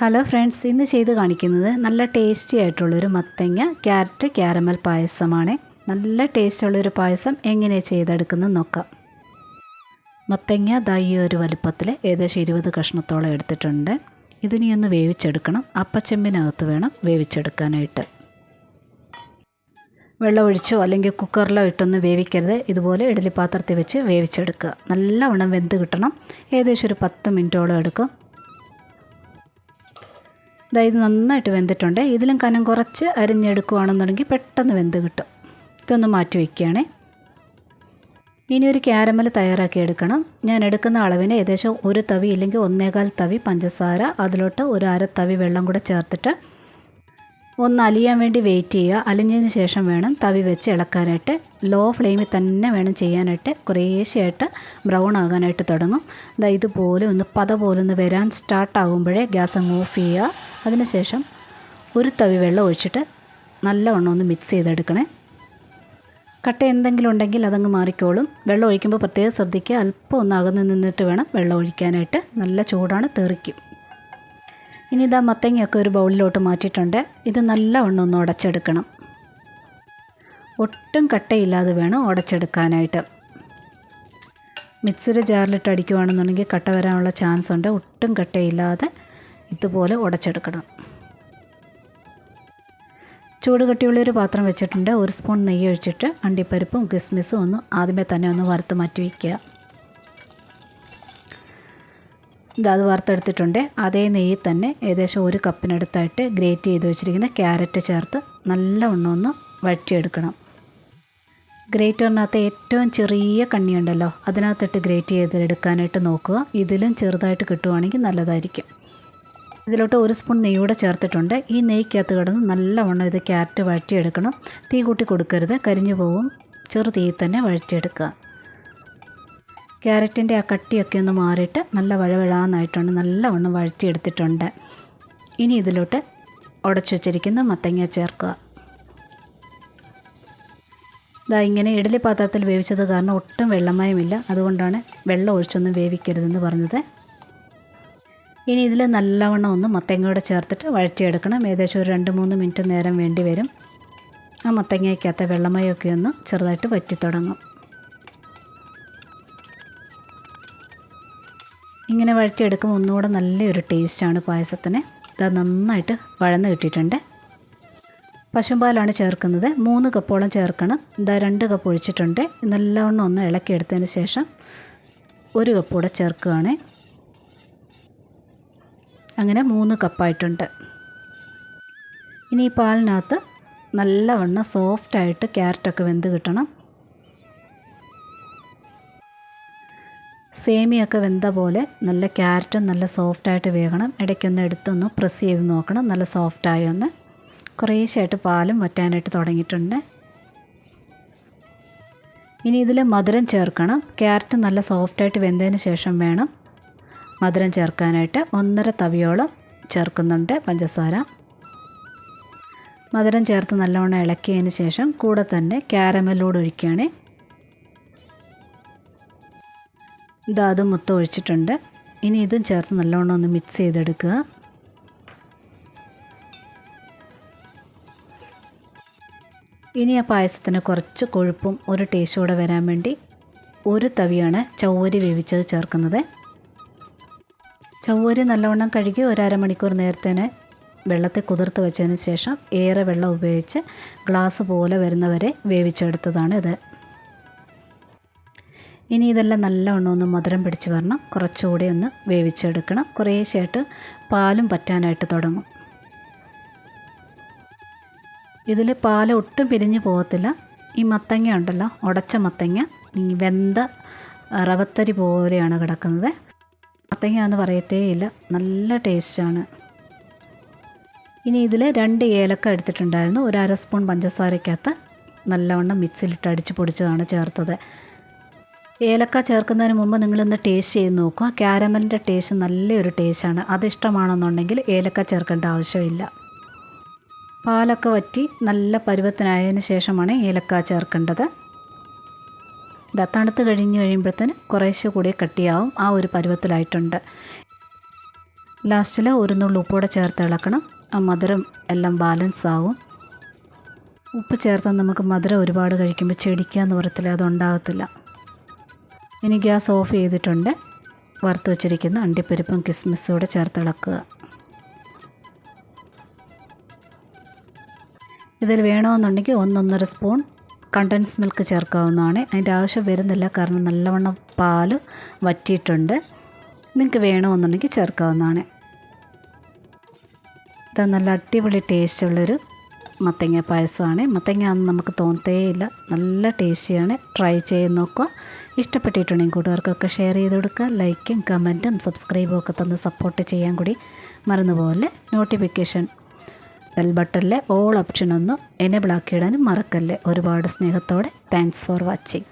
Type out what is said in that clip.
Hello friends, ഇന്ന് ചെയ്ത് കാണിക്കുന്നത് നല്ല ടേസ്റ്റി ആയിട്ടുള്ളൊരു മത്തങ്ങ ക്യാരറ്റ് ക്യാരമൽ പായസമാണ്. നല്ല ടേസ്റ്റുള്ളൊരു പായസം എങ്ങനെ ചെയ്തെടുക്കുന്നത് നോക്കാം. മത്തങ്ങ ഈ ഒരു വലുപ്പത്തിൽ ഏകദേശം 20 കഷ്ണത്തോളം എടുത്തിട്ടുണ്ട്. ഇതിനി ഒന്ന് വേവിച്ചെടുക്കണം. അപ്പച്ചെമ്പിനകത്ത് വേണം വേവിച്ചെടുക്കാനായിട്ട്. വെള്ളമൊഴിച്ചോ അല്ലെങ്കിൽ കുക്കറിലോ ഇട്ടൊന്ന് വേവിക്കരുത്. ഇതുപോലെ ഇഡ്ഡലി പാത്രത്തിൽ വെച്ച് വേവിച്ചെടുക്കുക. നല്ലവണ്ണം വെന്ത് കിട്ടണം. ഏകദേശം ഒരു 10 മിനിറ്റോളം എടുക്കും. ഇത് നന്നായിട്ട് വെന്തിട്ടുണ്ട്. ഇതിലും കനം കുറച്ച് അരിഞ്ഞെടുക്കുകയാണെന്നുണ്ടെങ്കിൽ പെട്ടെന്ന് വെന്ത് കിട്ടും. ഇതൊന്ന് മാറ്റി വയ്ക്കുകയാണേ. ഇനി ഒരു ക്യാരമൽ തയ്യാറാക്കി എടുക്കണം. ഞാൻ എടുക്കുന്ന അളവിന് ഏകദേശം 1 തവി ഇല്ലെങ്കിൽ 1.25 തവി പഞ്ചസാര, അതിലോട്ട് ഒരു 1/2 തവി വെള്ളം കൂടെ ചേർത്തിട്ട് ഒന്ന് അലിയാൻ വേണ്ടി വെയിറ്റ് ചെയ്യുക. അലിഞ്ഞതിന് ശേഷം വേണം തവി വെച്ച് ഇളക്കാനായിട്ട്. ലോ ഫ്ലെയിമിൽ തന്നെ വേണം ചെയ്യാനായിട്ട്. കുറേശ്ശെയായിട്ട് ബ്രൗൺ ആകാനായിട്ട് തുടങ്ങും. ഇതുപോലെ ഒന്ന് പത പോലെ ഒന്ന് വരാൻ സ്റ്റാർട്ടാകുമ്പോഴേ ഗ്യാസ് അങ്ങ് ഓഫ് ചെയ്യുക. അതിനുശേഷം ഒരു തവി വെള്ളം ഒഴിച്ചിട്ട് നല്ലവണ്ണം ഒന്ന് മിക്സ് ചെയ്തെടുക്കണേ. കട്ട എന്തെങ്കിലും ഉണ്ടെങ്കിൽ അതങ്ങ് മാറിക്കോളും. വെള്ളം ഒഴിക്കുമ്പോൾ പ്രത്യേകം ശ്രദ്ധിക്കുക. അല്പം ഒന്ന് അകന്ന് നിന്നിട്ട് വേണം വെള്ളം ഒഴിക്കാനായിട്ട്. നല്ല ചൂടാണ്, തെറിക്കും. ഇനി മത്തങ്ങയൊക്കെ ഒരു ബൗളിലോട്ട് മാറ്റിയിട്ടുണ്ട്. ഇത് നല്ലവണ്ണം ഒന്ന് ഉടച്ചെടുക്കണം. ഒട്ടും കട്ടയില്ലാതെ വേണം ഉടച്ചെടുക്കാനായിട്ട്. മിക്സിയുടെ ജാറിലിട്ട് അടിക്കുകയാണെന്നുണ്ടെങ്കിൽ കട്ട വരാനുള്ള ചാൻസ് ഉണ്ട്. ഒട്ടും കട്ടയില്ലാതെ ഇതുപോലെ ഉടച്ചെടുക്കണം. ചൂട് കട്ടിയുള്ളൊരു പാത്രം വെച്ചിട്ടുണ്ട്. 1 സ്പൂൺ നെയ്യ് ഒഴിച്ചിട്ട് അണ്ടിപ്പരിപ്പും കിസ്മിസും ഒന്ന് ആദ്യമേ തന്നെ ഒന്ന് വറുത്ത് മാറ്റി വയ്ക്കുക. അത് വറുത്തെടുത്തിട്ടുണ്ട്. അതേ നെയ്യിൽ തന്നെ ഏകദേശം 1 കപ്പിനടുത്തായിട്ട് ഗ്രേറ്റ് ചെയ്ത് വെച്ചിരിക്കുന്ന ക്യാരറ്റ് ചേർത്ത് നല്ലവണ്ണം ഒന്ന് വഴറ്റിയെടുക്കണം. ഗ്രേറ്ററിനകത്ത് ഏറ്റവും ചെറിയ കണ്ണിയുണ്ടല്ലോ, അതിനകത്തിട്ട് ഗ്രേറ്റ് ചെയ്തെടുക്കാനായിട്ട് നോക്കുക. ഇതിലും ചെറുതായിട്ട് കിട്ടുവാണെങ്കിൽ നല്ലതായിരിക്കും. ഇതിലോട്ട് 1 സ്പൂൺ നെയ്യ് കൂടെ ചേർത്തിട്ടുണ്ട്. ഈ നെയ്ക്കകത്ത് കിടന്ന് നല്ലവണ്ണം ഇത് ക്യാരറ്റ് വഴറ്റിയെടുക്കണം. തീ കൂട്ടി കൊടുക്കരുത്, കരിഞ്ഞു പോവും. ചെറു തീയിൽ തന്നെ വഴറ്റിയെടുക്കുക. ക്യാരറ്റിൻ്റെ ആ കട്ടിയൊക്കെ ഒന്ന് മാറിയിട്ട് നല്ല വഴവഴാന്നായിട്ടുണ്ട്. നല്ലവണ്ണം വഴറ്റിയെടുത്തിട്ടുണ്ട്. ഇനി ഇതിലോട്ട് ഉടച്ചു വച്ചിരിക്കുന്ന മത്തങ്ങ ചേർക്കുക. ഇങ്ങനെ ഇഡ്ഡലി പാത്രത്തിൽ വേവിച്ചത് കാരണം ഒട്ടും വെള്ളമയമില്ല. അതുകൊണ്ടാണ് വെള്ളം ഒഴിച്ചൊന്നും വേവിക്കരുതെന്ന് പറഞ്ഞത്. ഇനി ഇതിൽ നല്ലവണ്ണം ഒന്ന് മത്തങ്ങയോടെ ചേർത്തിട്ട് വഴറ്റിയെടുക്കണം. ഏകദേശം ഒരു 2-3 മിനിറ്റ് നേരം വേണ്ടി വരും. ആ മത്തങ്ങയ്ക്കകത്ത് വെള്ളമയമൊക്കെ ഒന്ന് ചെറുതായിട്ട് വറ്റി തുടങ്ങും. ഇങ്ങനെ വഴറ്റിയെടുക്കുമ്പോൾ ഒന്നുകൂടെ നല്ലൊരു ടേസ്റ്റാണ് പായസത്തിന്. ഇത് നന്നായിട്ട് വഴന്ന് കിട്ടിയിട്ടുണ്ട്. പശുമ്പാലാണ് ചേർക്കുന്നത്. 3 കപ്പോളം ചേർക്കണം. 2 കപ്പ് ഒഴിച്ചിട്ടുണ്ട്. നല്ലവണ്ണം ഒന്ന് ഇളക്കിയെടുത്തതിന് ശേഷം 1 കപ്പ് കൂടെ ചേർക്കുകയാണ്. അങ്ങനെ 3 കപ്പായിട്ടുണ്ട്. ഇനി ഈ പാലിനകത്ത് നല്ലവണ്ണം സോഫ്റ്റായിട്ട് ക്യാരറ്റൊക്കെ വെന്ത് കിട്ടണം. സേമിയൊക്കെ വെന്ത പോലെ നല്ല ക്യാരറ്റും നല്ല സോഫ്റ്റായിട്ട് വേകണം. ഇടയ്ക്കൊന്ന് എടുത്തൊന്ന് പ്രസ് ചെയ്ത് നോക്കണം നല്ല സോഫ്റ്റായി ഒന്ന്. കുറേശ്ശായിട്ട് പാലും വറ്റാനായിട്ട് തുടങ്ങിയിട്ടുണ്ട്. ഇനി ഇതിൽ മധുരം ചേർക്കണം. ക്യാരറ്റ് നല്ല സോഫ്റ്റായിട്ട് വെന്തതിന് ശേഷം വേണം മധുരം ചേർക്കാനായിട്ട്. 1.5 തവിയോളം ചേർക്കുന്നുണ്ട് പഞ്ചസാര. മധുരം ചേർത്ത് നല്ലവണ്ണം ഇളക്കിയതിന് ശേഷം കൂടെ തന്നെ ക്യാരമലോട് ഒഴിക്കുകയാണ്. അതും മൊത്തം ഒഴിച്ചിട്ടുണ്ട്. ഇനി ഇതും ചേർത്ത് നല്ലവണ്ണം ഒന്ന് മിക്സ് ചെയ്തെടുക്കുക. ഇനി ആ പായസത്തിന് കുറച്ച് കൊഴുപ്പും ഒരു ടേസ്റ്റ് കൂടെ വരാൻ വേണ്ടി 1 തവിയാണ് ചവ്വരി വേവിച്ചത് ചേർക്കുന്നത്. ചവ്വരി നല്ലവണ്ണം കഴുകി ഒരു അരമണിക്കൂർ നേരത്തേന് വെള്ളത്തിൽ കുതിർത്ത് വെച്ചതിന് ശേഷം ഏറെ വെള്ളം ഉപയോഗിച്ച് ഗ്ലാസ് പോലെ വരുന്നവരെ വേവിച്ചെടുത്തതാണ് ഇത്. ഇനി ഇതെല്ലാം നല്ലവണ്ണം ഒന്ന് മധുരം പിടിച്ച് വരണം. കുറച്ചുകൂടി ഒന്ന് വേവിച്ചെടുക്കണം. കുറേശ്ശായിട്ട് പാലും പറ്റാനായിട്ട് തുടങ്ങും. ഇതിൽ പാൽ ഒട്ടും പിരിഞ്ഞ് പോകത്തില്ല. ഈ മത്തങ്ങ ഉണ്ടല്ലോ, ഉടച്ച മത്തങ്ങ ഈ വെന്ത റവത്തരി പോലെയാണ് കിടക്കുന്നത്. മത്തങ്ങ എന്ന് പറയത്തേയില്ല, നല്ല ടേസ്റ്റാണ്. ഇനി ഇതിൽ 2 ഏലക്ക എടുത്തിട്ടുണ്ടായിരുന്നു. ഒരു 1/2 സ്പൂൺ പഞ്ചസാരക്കകത്ത് നല്ലവണ്ണം മിക്സിയിലിട്ട് അടിച്ച് പൊടിച്ചതാണ് ചേർത്തത്. ഏലക്ക ചേർക്കുന്നതിന് മുമ്പ് നിങ്ങളൊന്ന് ടേസ്റ്റ് ചെയ്ത് നോക്കുക. ക്യാരമലിൻ്റെ ടേസ്റ്റ് നല്ലൊരു ടേസ്റ്റാണ്. അതിഷ്ടമാണെന്നുണ്ടെങ്കിൽ ഏലക്ക ചേർക്കേണ്ട ആവശ്യമില്ല. പാലൊക്കെ വറ്റി നല്ല പരുവത്തിനായതിന് ശേഷമാണ് ഏലക്ക ചേർക്കേണ്ടത്. തണുത്ത് കഴിയുമ്പോഴത്തേന് കുറേശ്ശെ കൂടി കട്ടിയാവും. ആ ഒരു പരുവത്തിലായിട്ടുണ്ട്. ലാസ്റ്റിൽ ഒരു നുള്ളി ഉപ്പൂടെ ചേർത്ത് ഇളക്കണം. ആ മധുരം എല്ലാം ബാലൻസ് ആവും. ഉപ്പ് ചേർത്താൽ നമുക്ക് മധുരം ഒരുപാട് കഴിക്കുമ്പോൾ ചെടിക്കാന്ന് പറയത്തില്ല, അതുണ്ടാകത്തില്ല. ഇനി ഗ്യാസ് ഓഫ് ചെയ്തിട്ടുണ്ട്. വറുത്ത് വച്ചിരിക്കുന്ന അണ്ടിപ്പരിപ്പും കിസ്മിസും കൂടെ ചേർത്തിളക്കുക. ഇതിൽ വേണമെന്നുണ്ടെങ്കിൽ 1-1.5 സ്പൂൺ കണ്ടൻസ് മിൽക്ക് ചേർക്കാവുന്നതാണ്. അതിൻ്റെ ആവശ്യം വരുന്നില്ല, കാരണം നല്ലവണ്ണം പാൽ വറ്റിയിട്ടുണ്ട്. നിങ്ങൾക്ക് വേണമെന്നുണ്ടെങ്കിൽ ചേർക്കാവുന്നതാണ്. ഇത് നല്ല അടിപൊളി ടേസ്റ്റുള്ളൊരു മത്തങ്ങ പായസമാണ്. മത്തങ്ങ ആണെന്ന് നമുക്ക് തോന്നത്തേയില്ല, നല്ല ടേസ്റ്റിയാണ്. ട്രൈ ചെയ്ത് നോക്കുക. ഇഷ്ടപ്പെട്ടിട്ടുണ്ടെങ്കിൽ കൂട്ടുകാർക്കൊക്കെ ഷെയർ ചെയ്ത് കൊടുക്കുക. ലൈക്കും കമൻറ്റും സബ്സ്ക്രൈബും ഒക്കെ തന്ന് സപ്പോർട്ട് ചെയ്യാൻ കൂടി മറന്നുപോലെ. നോട്ടിഫിക്കേഷൻ ബെൽ ബട്ടണിലെ ഓൾ ഓപ്ഷൻ ഒന്ന് എനേബിൾ ആക്കിയിടാനും മറക്കല്ലേ. ഒരുപാട് സ്നേഹത്തോടെ താങ്ക്സ് ഫോർ വാച്ചിങ്.